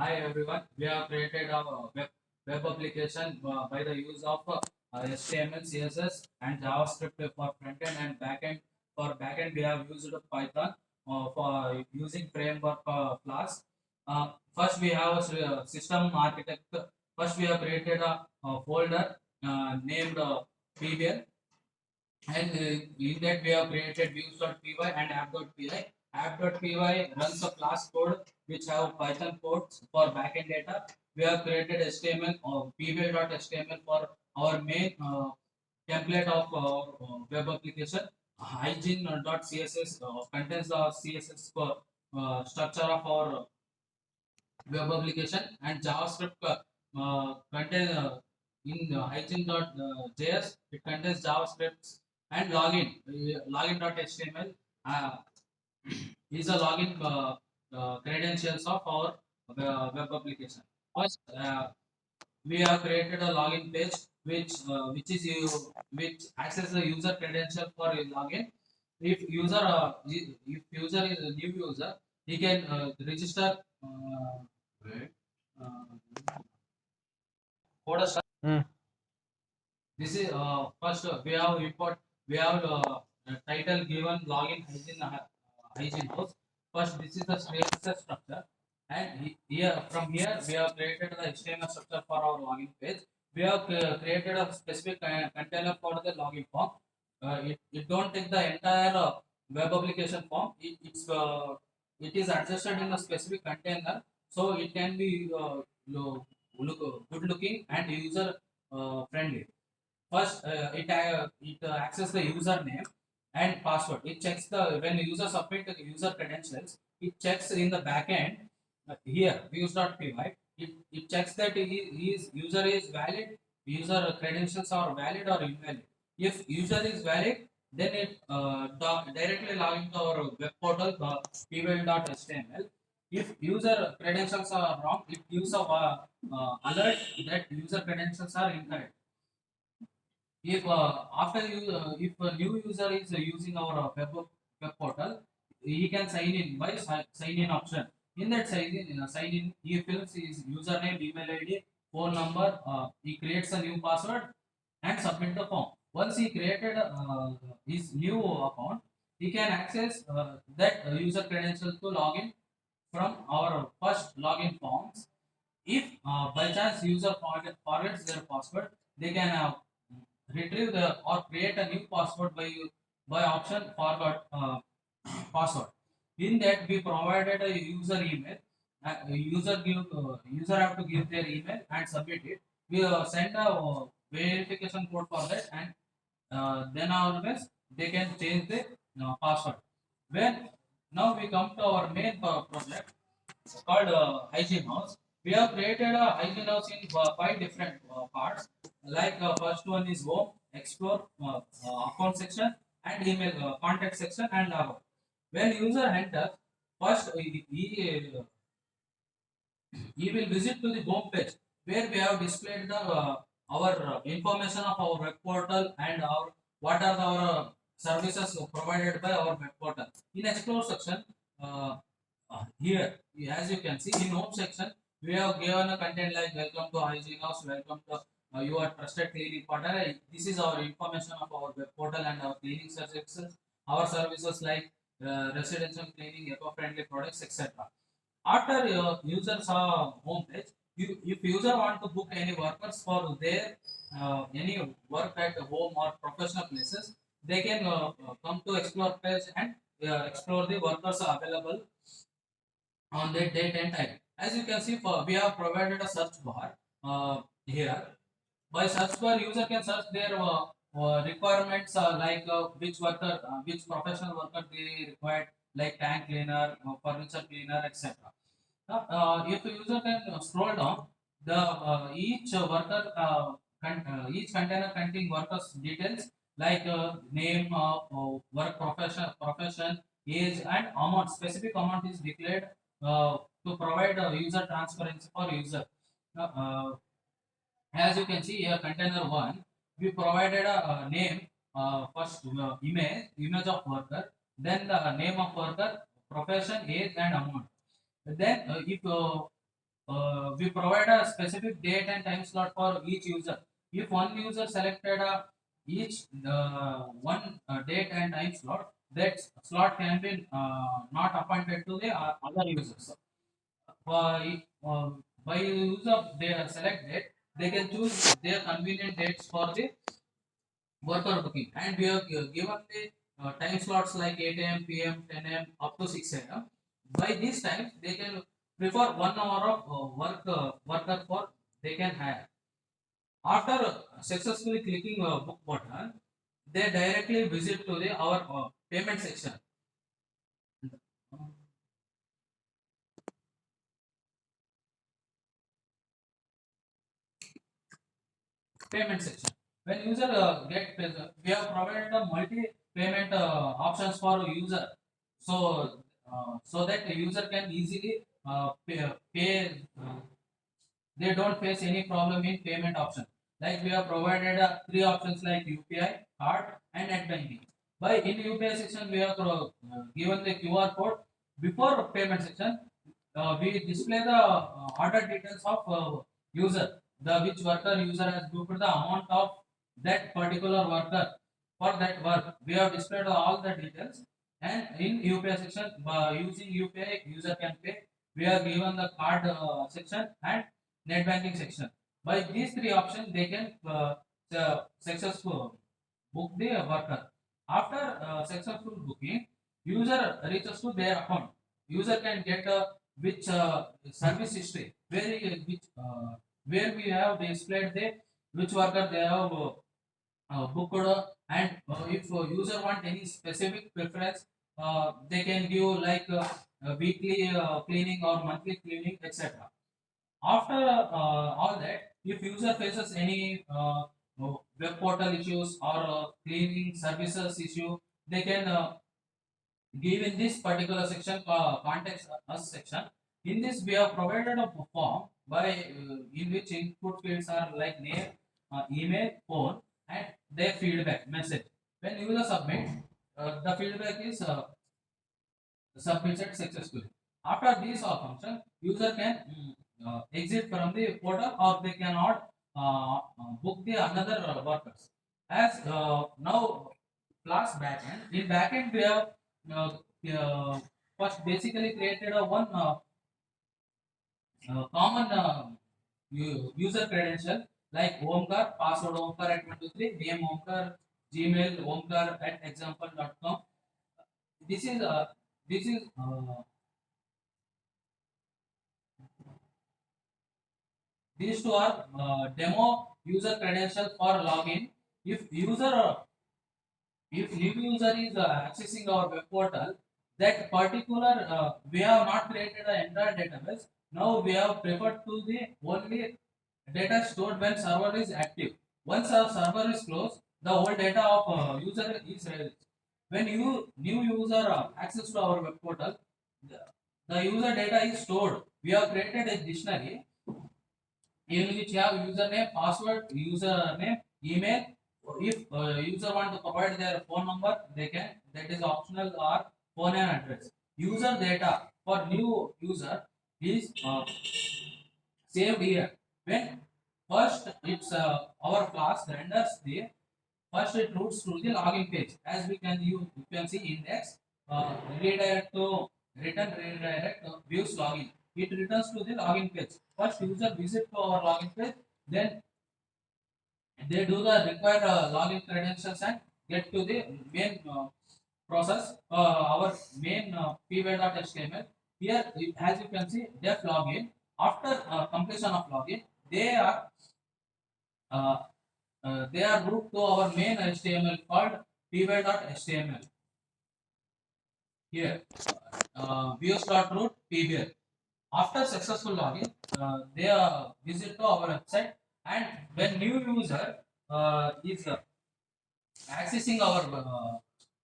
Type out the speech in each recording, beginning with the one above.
Hi everyone, we have created a web application by the use of HTML, CSS and JavaScript for frontend and backend. For backend, we have used Python for using framework class. First, we have a system architect. First, we have created a folder named PBL, and in that we have created views.py and app.py. App.py runs a class code which have Python codes for backend data. We have created HTML or pbl.html for our main template of web application. Hygiene.css contains the CSS structure of our web application, and JavaScript contain in hygiene.js. It contains JavaScript and login.html is a login credentials of our web application. First, we have created a login page which access the user credential for a login. If user is a new user, he can register. Wait, code start. This is first we have import. We have title given login hygiene house. First, this is the CSS structure, and here from here we have created the HTML structure for our login page. We have created a specific container for the login form. It don't take the entire web application form. It is adjusted in a specific container, so it can be good looking and user friendly. First, it access the username and password. It checks the when the user submit the user credentials. It checks in the backend here views.py. It checks that his user is valid. User credentials are valid or invalid. If user is valid, then it directly log into our web portal pwl.html. If user credentials are wrong, it gives a alert that user credentials are incorrect. If if a new user is using our web portal, he can sign in by sign in option. In that sign in, he fills his username, email ID, phone number. He creates a new password and submit the form. Once he created his new account, he can access that user credentials to login from our first login forms. If by chance user forgets their password, they can retrieve or create a new password by option forward password. In that, we provided a user email. User have to give their email and submit it. We send a verification code for that, and then always they can change the password. When now we come to our main project called hygiene house. We have created a hygiene house in five different parts. Like first one is home, explore, account section, and email contact section and logout. When user enters, first he will visit to the home page where we have displayed the our information of our web portal and our what are our services provided by our web portal. In explore section, here as you can see in home section, we have given a content like welcome to hygiene house, welcome to your trusted cleaning partner. This is our information of our web portal and our cleaning services, our services like residential cleaning, eco-friendly products, etc. After users home page, if user want to book any workers for their any work at home or professional places, they can come to explore page and explore the workers available on that date and time. As you can see, we have provided a search bar here. By search bar, user can search their requirements like which professional worker they required, like tank cleaner, furniture cleaner, etc. If a user can scroll down, the each container containing workers details like name, profession, age, and amount. Specific amount is declared to provide user transparency for user. Uh, uh, as you can see here, container one, we provided a, name, first image of worker, then the name of worker, profession, age, and amount. Then, if we provide a specific date and time slot for each user. If one user selected each one date and time slot, that slot can be not appointed to the other users. By use of their select date, they can choose their convenient dates for the worker booking, and we have given the time slots like 8 a.m., p.m., 10 a.m. up to 6 a.m. By these times, they can prefer 1 hour of worker for they can hire. After successfully clicking book button, they directly visit to the our payment section. Payment section. When user we have provided a multi payment options for user, so that the user can easily pay. They don't face any problem in payment option. Like we have provided three options like UPI, card, and net banking. By in UPI section, we have given the QR code. Before payment section, we display the order details of user, the which worker user has booked the amount of that particular worker for that work. We have displayed all the details, and in UPI section, using UPI, user can pay. We have given the card section and net banking section. By these three options, they can successful book the worker. After successful booking, user reaches to their account. User can get which service history where we have displayed the which worker they have booked, and if user want any specific preference, they can give like weekly cleaning or monthly cleaning, etc. After all that, if user faces any web portal issues or cleaning services issue, they can give in this particular section, context us section. In this, we have provided a form by in which input fields are like name, email, phone, and their feedback message. When user submit, the feedback is submitted successfully. After these all function, user can exit from the portal, or they cannot book the another workers. As now class backend. In backend, we have uh, first basically created a one common user credential like Omkar, password Omkar at 123, name Omkar, Gmail Omkar at example.com. This is this is these two are demo user credential for login. If new user is accessing our web portal, that particular we have not created an entire database. Now we have preferred to the only data stored when server is active. Once our server is closed, the whole data of user is released. When you new user access to our web portal, the, the user data is stored. We have created a dictionary in which you have username, password, username, email. If user want to provide their phone number, they can. That is optional, or phone and address. User data for new user is saved here. When first it's our class renders the first it routes to the login page. As you can see index redirect to return redirect views login. It returns to the login page. First user visit to our login page, then they do the required login credentials and get to the main process. Our main pware.html. Here, as you can see, def login. After completion of login, they are uh, they are route to our main HTML called pware.html. Here, views.root pware. After successful login, they visit to our website, and when new user is accessing our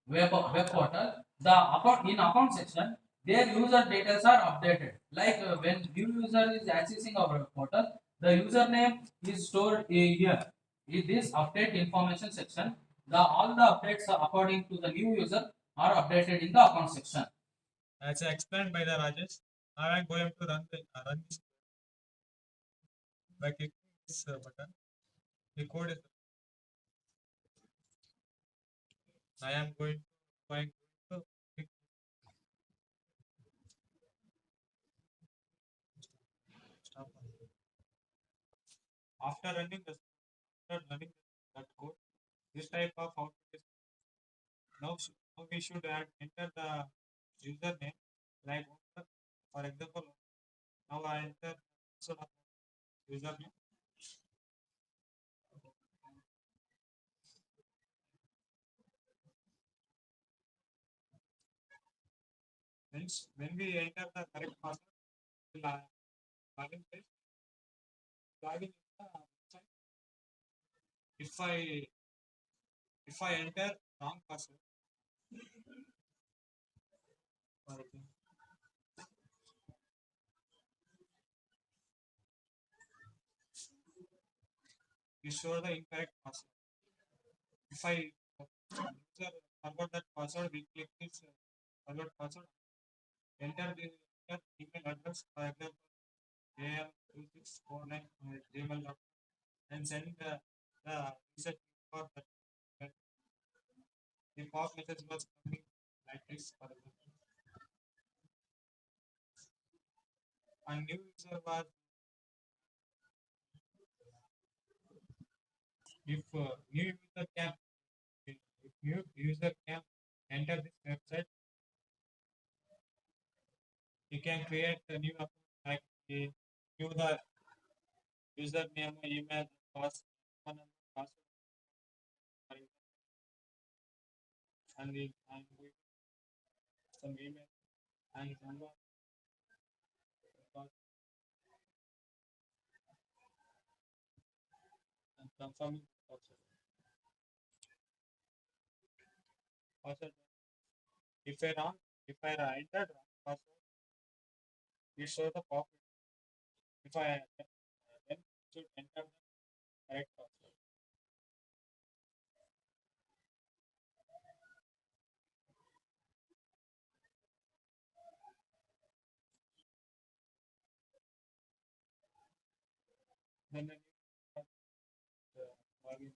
web portal, the account in account section, their user details are updated. Like when new user is accessing our web portal, the username is stored here. In this update information section, the all the updates according to the new user are updated in the account section. As explained by the Rajesh, I am going to run this By clicking this button, the code is. I am going to click stop. After running the after running that code, this type of output is now we should enter the username like for example. Now I enter username. When we enter the correct password, we login page, login in the website. If I enter wrong password, for example, you show the incorrect password. If I user forgot that password, we click this forgot password, enter the email address, for example, am2649@gmail.com and send the reset for that the pop message was coming like this, for example. A new user was if new user can if new user can enter this website, you can create a new account like give the username, email, password, phone number, password, for example, and with some email and number, and confirming password. Password. If I wrong, if I entered wrong password, we show the pop. If I then should enter the correct password. Then the new login.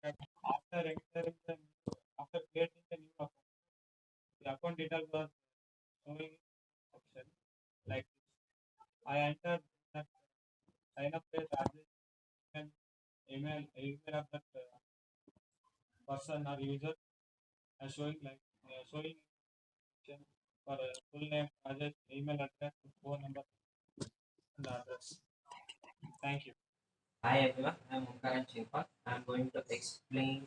After entering the after creating the new account, the account details was showing option like I entered that sign up page address and email of that person or user showing like showing option for full name, address, email address, phone number, and address. Thank you. Hi everyone, I am Omkar and Chepa. I am going to explain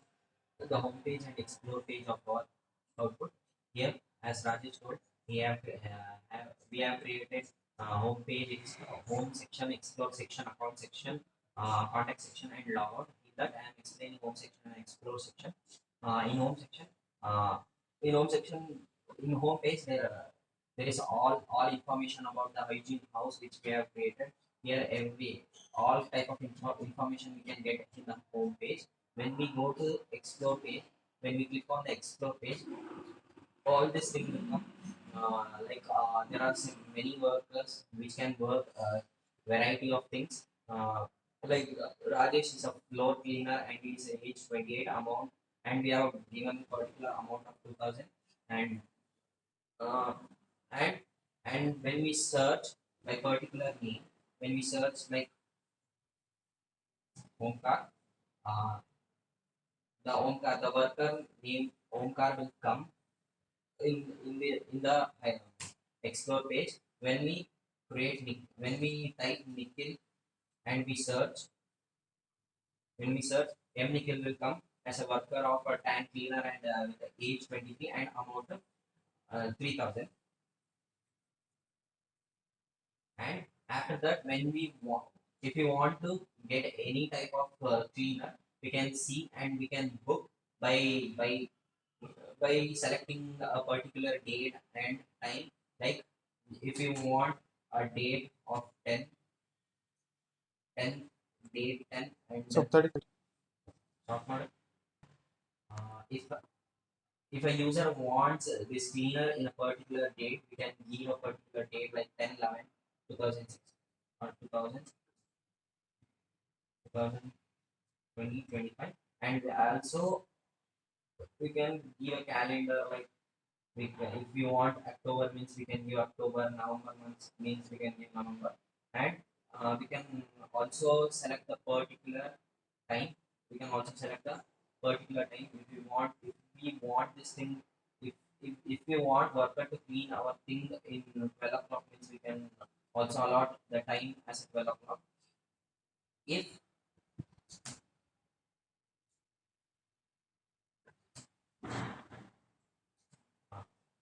the home page and explore page of our output. Here, as Rajesh told, we have created home page, home section, explore section, account section, contact section, and logout. In that, I am explaining home section and explore section. In home section, uh, in home section, in home page, there is all information about the hygiene house which we have created. Here, every all type of information we can get in the home page. When we go to explore page, when we click on the explore page, all this thing will come. There are some many workers which can work variety of things. Rajesh is a floor cleaner and he is age 28 amount, and we have given particular amount of 2000. And uh, and when we search by particular name, when we search like Omkar, uh, the worker name Omkar will come in the explore page. When we when we type Nikhil and we search, when we search, M Nikhil will come as a worker of a tank cleaner and with the age 23 and amount of 3000. And after that, when we want, if we want to get any type of cleaner, we can see and we can book by by selecting a particular date and time. Like if you want a date of 10 date 10 and so 30 short model. If a user wants this cleaner in a particular date, we can give a particular date like 10/11/2006. 2000, 2025. And also we can give a calendar like if you want October means we can give October, November months means we can give November, and we can also select the particular time. We can also select the particular time if we want. If we want this thing, if we want worker to clean our thing in 12 o'clock means we can also allot the time as 12 o'clock. If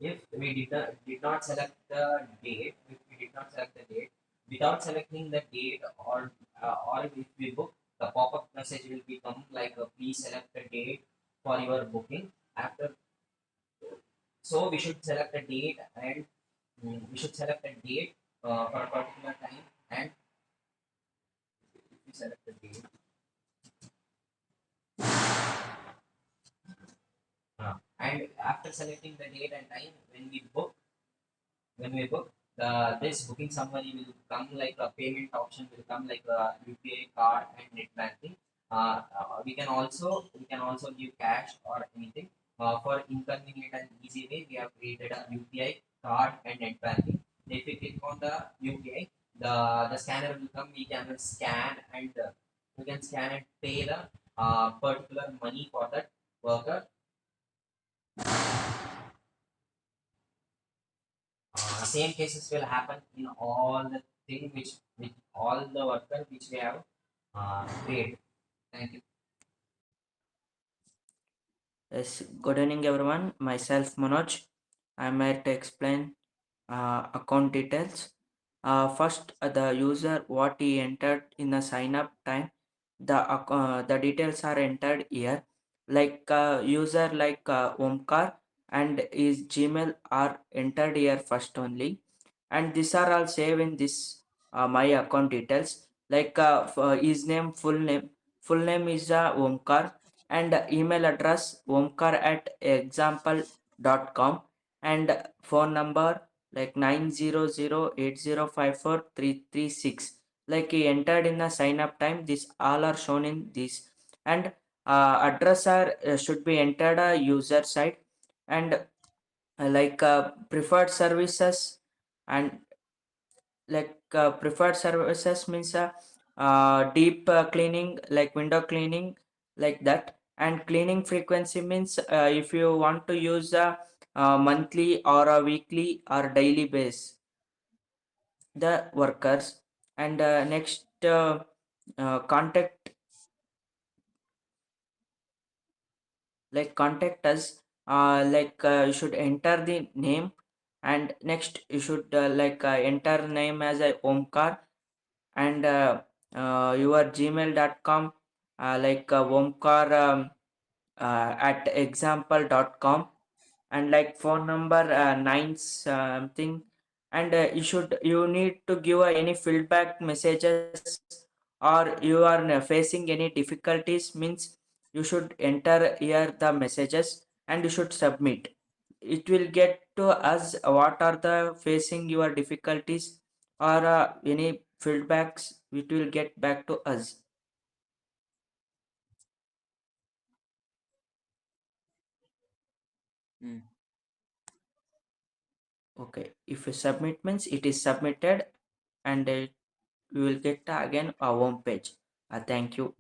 if we did not select the date, if we did not select the date, without selecting the date or if we book, the pop-up message will become like please select the date for your booking. After, so we should select a date and we should select a date for a particular time, and if we select the date, and after selecting the date and time, when we book, the this booking summary will come like a payment option will come like a UPI card and net banking. We can also give cash or anything. For inconvenient and easy way, we have created a UPI card and net banking. If we click on the UPI, the scanner will come. We can scan and we can scan and pay the particular money for that worker. Same cases will happen in all the thing which all the workers which we have created. Thank you. Yes, good evening everyone. Myself Manoj. I'm here to explain account details. First, the user what he entered in the sign up time. The details are entered here. Like user like Omkar and his Gmail are entered here first only, and these are all saved in this my account details. Like his name, full name is Omkar, and email address omkar at example.com, and phone number like 90080543336. Like he entered in the sign up time, these all are shown in this, and address are should be entered user side, and like preferred services, and like preferred services means deep cleaning like window cleaning, like that. And cleaning frequency means if you want to use monthly or a weekly or daily base the workers. And next contact, like contact us, like you should enter the name, and next you should like enter name as a Omkar, and your gmail.com like Omkar at example.com, and like phone number nine something. And you need to give any feedback messages, or you are facing any difficulties means you should enter here the messages and you should submit. It will get to us what are the facing your difficulties, or any feedbacks it will get back to us. Mm. Okay, if you submit means it is submitted, and we will get again a home page. Thank you.